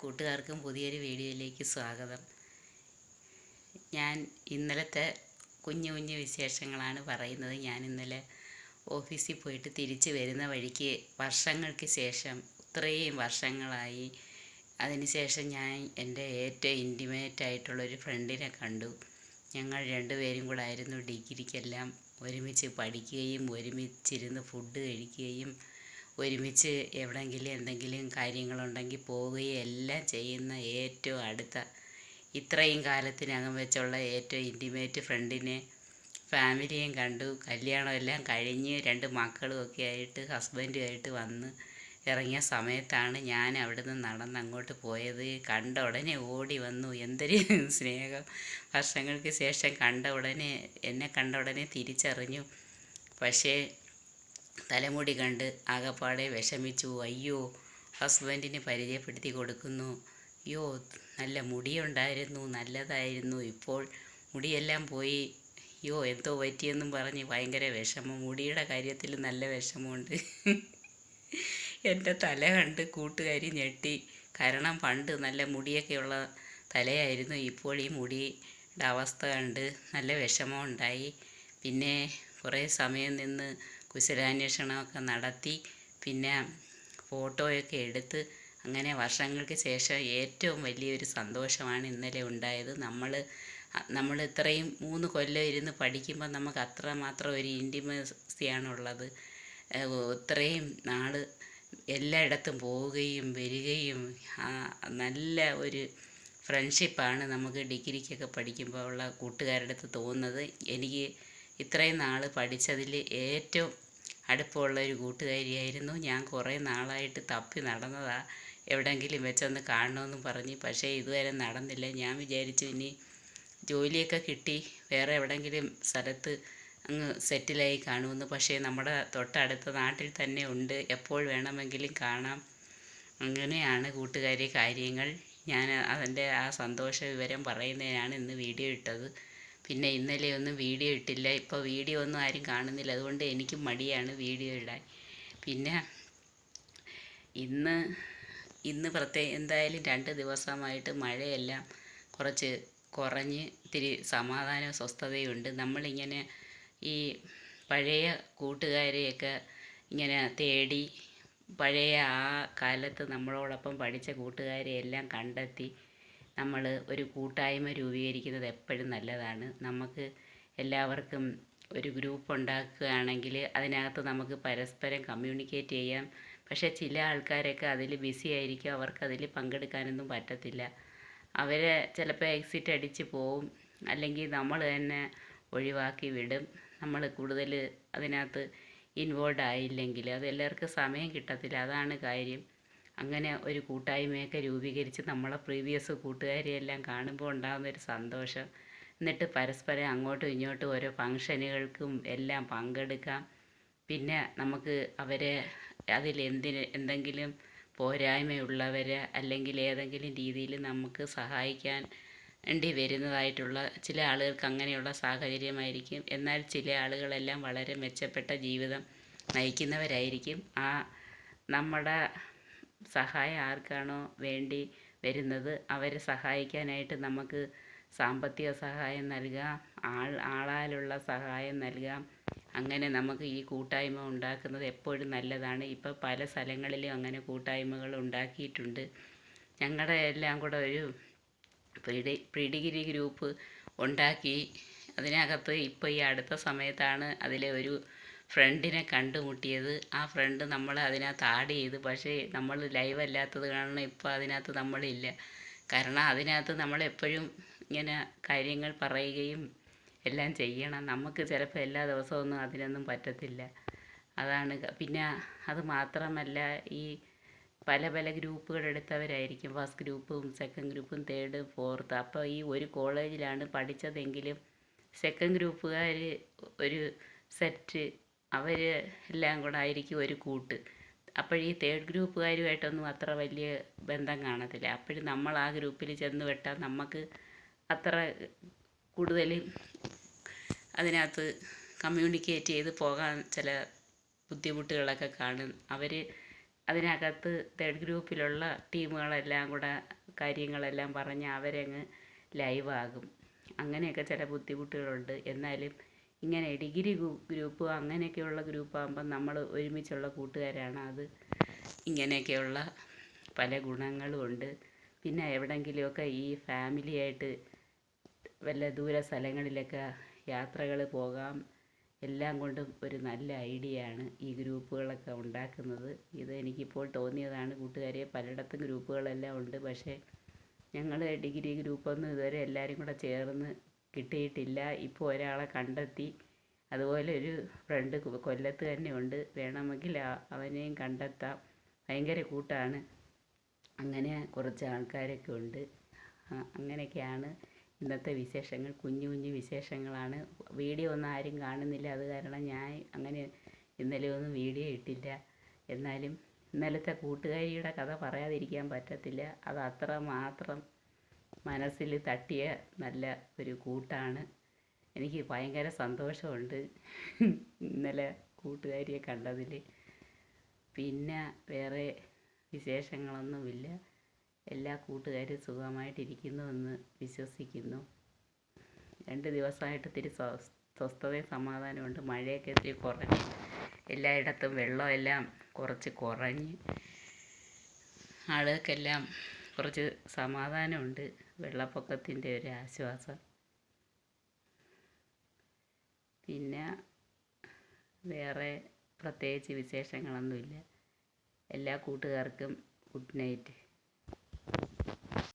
കൂട്ടുകാർക്കും പുതിയൊരു വീഡിയോയിലേക്ക് സ്വാഗതം. ഞാൻ ഇന്നലത്തെ കുഞ്ഞു കുഞ്ഞു വിശേഷങ്ങളാണ് പറയുന്നത്. ഞാൻ ഇന്നലെ ഓഫീസിൽ പോയിട്ട് തിരിച്ച് വരുന്ന വഴിക്ക് വർഷങ്ങൾക്ക് ശേഷം, ഇത്രയും വർഷങ്ങളായി, അതിനുശേഷം ഞാൻ എൻ്റെ ഏറ്റവും ഇൻറ്റിമേറ്റായിട്ടുള്ളൊരു ഫ്രണ്ടിനെ കണ്ടു. ഞങ്ങൾ രണ്ടുപേരും കൂടെ ആയിരുന്നു ഡിഗ്രിക്കെല്ലാം ഒരുമിച്ച് പഠിക്കുകയും ഒരുമിച്ചിരുന്ന് ഫുഡ് കഴിക്കുകയും ഒരുമിച്ച് എവിടെയെങ്കിലും എന്തെങ്കിലും കാര്യങ്ങളുണ്ടെങ്കിൽ പോവുകയും എല്ലാം ചെയ്യുന്ന ഏറ്റവും അടുത്ത, ഇത്രയും കാലത്തിനകം വെച്ചുള്ള ഏറ്റവും ഇൻറ്റിമേറ്റ് ഫ്രണ്ടിനെ, ഫാമിലിയും കണ്ടു. കല്യാണമെല്ലാം കഴിഞ്ഞ് 2 മക്കളും ഒക്കെ ആയിട്ട് ഹസ്ബൻഡുമായിട്ട് വന്ന് ഇറങ്ങിയ സമയത്താണ് ഞാൻ അവിടുന്ന് നടന്ന് അങ്ങോട്ട് പോയത്. കണ്ട ഉടനെ ഓടി വന്നു. എന്തൊരു സ്നേഹം! വർഷങ്ങൾക്ക് ശേഷം എന്നെ കണ്ട ഉടനെ തിരിച്ചറിഞ്ഞു. പക്ഷേ തലമുടി കണ്ട് ആകപ്പാടെ വിഷമിച്ചു. അയ്യോ, ഹസ്ബൻഡിന് പരിചയപ്പെടുത്തി കൊടുക്കുന്നു. അയ്യോ, നല്ല മുടിയുണ്ടായിരുന്നു, നല്ലതായിരുന്നു, ഇപ്പോൾ മുടിയെല്ലാം പോയി, അയ്യോ എന്തോ പറ്റിയെന്നും പറഞ്ഞ് ഭയങ്കര വിഷമം. മുടിയുടെ കാര്യത്തിൽ നല്ല വിഷമമുണ്ട്. എൻ്റെ തല കണ്ട് കൂട്ടുകാരി ഞെട്ടി. കാരണം പണ്ട് നല്ല മുടിയൊക്കെയുള്ള തലയായിരുന്നു. ഇപ്പോൾ ഈ മുടിയുടെ അവസ്ഥ കണ്ട് നല്ല വിഷമമുണ്ടായി. പിന്നെ കുറേ സമയം നിന്ന് കുശലാന്വേഷണമൊക്കെ നടത്തി, പിന്നെ ഫോട്ടോയൊക്കെ എടുത്ത്, അങ്ങനെ വർഷങ്ങൾക്ക് ശേഷം ഏറ്റവും വലിയൊരു സന്തോഷമാണ് ഇന്നലെ ഉണ്ടായത്. നമ്മൾ ഇത്രയും 3 കൊല്ലം ഇരുന്ന് പഠിക്കുമ്പോൾ നമുക്ക് അത്രമാത്രം ഒരു ഇൻറ്റിമസിയാണുള്ളത്. ഇത്രയും നാൾ എല്ലായിടത്തും പോവുകയും വരികയും നല്ല ഒരു ഫ്രണ്ട്ഷിപ്പാണ് നമുക്ക് ഡിഗ്രിക്കൊക്കെ പഠിക്കുമ്പോൾ ഉള്ള കൂട്ടുകാരുടെ അടുത്ത് തോന്നുന്നത്. എനിക്ക് ഇത്രയും നാൾ പഠിച്ചതിൽ ഏറ്റവും അടുപ്പമുള്ളൊരു കൂട്ടുകാരിയായിരുന്നു. ഞാൻ കുറേ നാളായിട്ട് തപ്പി നടന്നതാണ് എവിടെയെങ്കിലും വെച്ചൊന്ന് കാണണമെന്നും പറഞ്ഞ്. പക്ഷേ ഇതുവരെ നടന്നില്ല. ഞാൻ വിചാരിച്ചു ഇനി ജോലിയൊക്കെ കിട്ടി വേറെ എവിടെയെങ്കിലും സ്ഥലത്ത് അങ്ങ് സെറ്റിലായി കാണുമെന്ന്. പക്ഷേ നമ്മുടെ തൊട്ടടുത്ത നാട്ടിൽ തന്നെ ഉണ്ട്, എപ്പോൾ വേണമെങ്കിലും കാണാം. അങ്ങനെയാണ് കൂട്ടുകാരി കാര്യങ്ങൾ. ഞാൻ അതിൻ്റെ ആ സന്തോഷ വിവരം പറയുന്നതിനാണ് ഇന്ന് വീഡിയോ ഇട്ടത്. പിന്നെ ഇന്നലെയൊന്നും വീഡിയോ ഇട്ടില്ല. ഇപ്പോൾ വീഡിയോ ഒന്നും ആരും കാണുന്നില്ല, അതുകൊണ്ട് എനിക്ക് മടിയാണ് വീഡിയോ ഇടാൻ. പിന്നെ ഇന്ന് എന്തായാലും 2 ദിവസമായിട്ട് മഴയെല്ലാം കുറച്ച് കുറഞ്ഞ് ഇത്തിരി സമാധാനവും സ്വസ്ഥതയുണ്ട്. നമ്മളിങ്ങനെ ഈ പഴയ കൂട്ടുകാരെയൊക്കെ ഇങ്ങനെ തേടി, പഴയ ആ കാലത്ത് നമ്മളോടൊപ്പം പഠിച്ച കൂട്ടുകാരെയെല്ലാം കണ്ടെത്തി നമ്മൾ ഒരു കൂട്ടായ്മ രൂപീകരിക്കുന്നത് എപ്പോഴും നല്ലതാണ്. നമുക്ക് എല്ലാവർക്കും ഒരു ഗ്രൂപ്പ് ഉണ്ടാക്കുകയാണെങ്കിൽ അതിനകത്ത് നമുക്ക് പരസ്പരം കമ്മ്യൂണിക്കേറ്റ് ചെയ്യാം. പക്ഷേ ചില ആൾക്കാരൊക്കെ അതിൽ ബിസി ആയിരിക്കും, അവർക്കതിൽ പങ്കെടുക്കാനൊന്നും പറ്റത്തില്ല. അവരെ ചിലപ്പോൾ എക്സിറ്റ് അടിച്ച് പോവും, അല്ലെങ്കിൽ നമ്മൾ തന്നെ ഒഴിവാക്കി വിടും. നമ്മൾ കൂടുതൽ അതിനകത്ത് ഇൻവോൾവ് ആയില്ലെങ്കിൽ അത് എല്ലാവർക്കും സമയം കിട്ടത്തില്ല. അതാണ് കാര്യം. അങ്ങനെ ഒരു കൂട്ടായ്മയൊക്കെ രൂപീകരിച്ച് നമ്മളെ പ്രീവിയസ് കൂട്ടുകാരെയെല്ലാം കാണുമ്പോൾ ഉണ്ടാകുന്നൊരു സന്തോഷം. എന്നിട്ട് പരസ്പരം അങ്ങോട്ടും ഇങ്ങോട്ടും ഓരോ ഫങ്ഷനുകൾക്കും എല്ലാം പങ്കെടുക്കാം. പിന്നെ നമുക്ക് അവരെ എന്തെങ്കിലും പോരായ്മയുള്ളവരെ അല്ലെങ്കിൽ ഏതെങ്കിലും രീതിയിൽ നമുക്ക് സഹായിക്കാൻ വേണ്ടി വരുന്നതായിട്ടുള്ള ചില ആളുകൾക്ക് അങ്ങനെയുള്ള സാഹചര്യമായിരിക്കും. എന്നാൽ ചില ആളുകളെല്ലാം വളരെ മെച്ചപ്പെട്ട ജീവിതം നയിക്കുന്നവരായിരിക്കും. നമ്മുടെ സഹായം ആർക്കാണോ വേണ്ടി വരുന്നത് അവരെ സഹായിക്കാനായിട്ട് നമുക്ക് സാമ്പത്തിക സഹായം നൽകാം, ആളാലുള്ള സഹായം നൽകാം. അങ്ങനെ നമുക്ക് ഈ കൂട്ടായ്മ ഉണ്ടാക്കുന്നത് എപ്പോഴും നല്ലതാണ്. ഇപ്പോൾ പല സ്ഥലങ്ങളിലും അങ്ങനെ കൂട്ടായ്മകൾ ഉണ്ടാക്കിയിട്ടുണ്ട്. ഞങ്ങളുടെ എല്ലാം കൂടെ ഒരു പ്രീ ഗ്രൂപ്പ് ഉണ്ടാക്കി. അതിനകത്ത് ഇപ്പോൾ ഈ അടുത്ത സമയത്താണ് അതിലെ ഒരു ഫ്രണ്ടിനെ കണ്ടുമുട്ടിയത്. ആ ഫ്രണ്ട് നമ്മളെ അതിനകത്ത് ആഡ് ചെയ്ത്. പക്ഷേ നമ്മൾ ലൈവ് അല്ലാത്തത് കാരണം ഇപ്പോൾ അതിനകത്ത് നമ്മളില്ല. കാരണം അതിനകത്ത് നമ്മളെപ്പോഴും ഇങ്ങനെ കാര്യങ്ങൾ പറയുകയും എല്ലാം ചെയ്യണം. നമുക്ക് ചിലപ്പോൾ എല്ലാ ദിവസമൊന്നും അതിനൊന്നും പറ്റത്തില്ല. അതാണ്. പിന്നെ അത് മാത്രമല്ല, ഈ പല ഗ്രൂപ്പുകൾ എടുത്തവരായിരിക്കും. ഫസ്റ്റ് ഗ്രൂപ്പും സെക്കൻഡ് ഗ്രൂപ്പും തേർഡ് ഫോർത്ത്. അപ്പോൾ ഈ ഒരു കോളേജിലാണ് പഠിച്ചതെങ്കിലും സെക്കൻഡ് ഗ്രൂപ്പുകാർ ഒരു സെറ്റ്, അവർ എല്ലാം കൂടെ ആയിരിക്കും ഒരു കൂട്ട്. അപ്പോൾ ഈ തേർഡ് ഗ്രൂപ്പുകാരുമായിട്ടൊന്നും അത്ര വലിയ ബന്ധം കാണത്തില്ല. അപ്പോഴും നമ്മൾ ആ ഗ്രൂപ്പിൽ ചെന്ന് വിട്ടാൽ നമുക്ക് അത്ര കൂടുതൽ അതിനകത്ത് കമ്മ്യൂണിക്കേറ്റ് ചെയ്ത് പോകാൻ ചില ബുദ്ധിമുട്ടുകളൊക്കെ കാണും. അവർ അതിനകത്ത് തേർഡ് ഗ്രൂപ്പിലുള്ള ടീമുകളെല്ലാം കൂടെ കാര്യങ്ങളെല്ലാം പറഞ്ഞ് അവരങ്ങ് ലൈവാകും. അങ്ങനെയൊക്കെ ചില ബുദ്ധിമുട്ടുകളുണ്ട്. എന്നാലും ഇങ്ങനെ ഡിഗ്രി ഗ്രൂപ്പ് അങ്ങനെയൊക്കെയുള്ള ഗ്രൂപ്പാകുമ്പം നമ്മൾ ഒരുമിച്ചുള്ള കൂട്ടുകാരാണ്. അത് ഇങ്ങനെയൊക്കെയുള്ള പല ഗുണങ്ങളും ഉണ്ട്. പിന്നെ എവിടെയെങ്കിലുമൊക്കെ ഈ ഫാമിലിയായിട്ട് വല്ല ദൂര സ്ഥലങ്ങളിലൊക്കെ യാത്രകൾ പോകാം. എല്ലാം കൊണ്ടും ഒരു നല്ല ഐഡിയ ആണ് ഈ ഗ്രൂപ്പുകളൊക്കെ ഉണ്ടാക്കുന്നത്. ഇത് എനിക്കിപ്പോൾ തോന്നിയതാണ്. കൂട്ടുകാരെ, പലയിടത്തും ഗ്രൂപ്പുകളെല്ലാം ഉണ്ട്. പക്ഷേ ഞങ്ങൾ ഡിഗ്രി ഗ്രൂപ്പൊന്നും ഇതുവരെ എല്ലാവരും കൂടെ ചേർന്ന് കിട്ടിയിട്ടില്ല. ഇപ്പോൾ ഒരാളെ കണ്ടെത്തി. അതുപോലെ ഒരു ഫ്രണ്ട് കൊല്ലത്ത് തന്നെ ഉണ്ട്. വേണമെങ്കിൽ അവനെയും കണ്ടെത്താം. ഭയങ്കര കൂട്ടാണ്. അങ്ങനെ കുറച്ച് ആൾക്കാരൊക്കെ ഉണ്ട്. അങ്ങനെയൊക്കെയാണ് ഇന്നത്തെ വിശേഷങ്ങൾ. കുഞ്ഞു കുഞ്ഞു വിശേഷങ്ങളാണ്. വീഡിയോ ഒന്നും ആരും കാണുന്നില്ല. അത് കാരണം ഞാൻ അങ്ങനെ ഇന്നലെ ഒന്നും വീഡിയോ ഇട്ടില്ല. എന്നാലും ഇന്നലത്തെ കൂട്ടുകാരിയുടെ കഥ പറയാതിരിക്കാൻ പറ്റത്തില്ല. അത് അത്രമാത്രം മനസ്സിൽ തട്ടിയ നല്ല ഒരു കൂട്ടാണ്. എനിക്ക് ഭയങ്കര സന്തോഷമുണ്ട് ഇന്നലെ കൂട്ടുകാരിയെ കണ്ടതിൽ. പിന്നെ വേറെ വിശേഷങ്ങളൊന്നുമില്ല. എല്ലാ കൂട്ടുകാരും സുഖമായിട്ടിരിക്കുന്നുവെന്ന് വിശ്വസിക്കുന്നു. 2 ദിവസമായിട്ട് ഇത്തിരി സ്വസ്ഥതയും സമാധാനമുണ്ട്. മഴയൊക്കെ ഇത്തിരി കുറഞ്ഞ് എല്ലായിടത്തും വെള്ളമെല്ലാം കുറച്ച് കുറഞ്ഞ് ആളുകൾക്കെല്ലാം കുറച്ച് സമാധാനമുണ്ട്. വെള്ളപ്പൊക്കത്തിൻ്റെ ഒരു ആശ്വാസം. പിന്നെ വേറെ പ്രത്യേകിച്ച് വിശേഷങ്ങളൊന്നുമില്ല. എല്ലാ കൂട്ടുകാർക്കും ഗുഡ് നൈറ്റ്.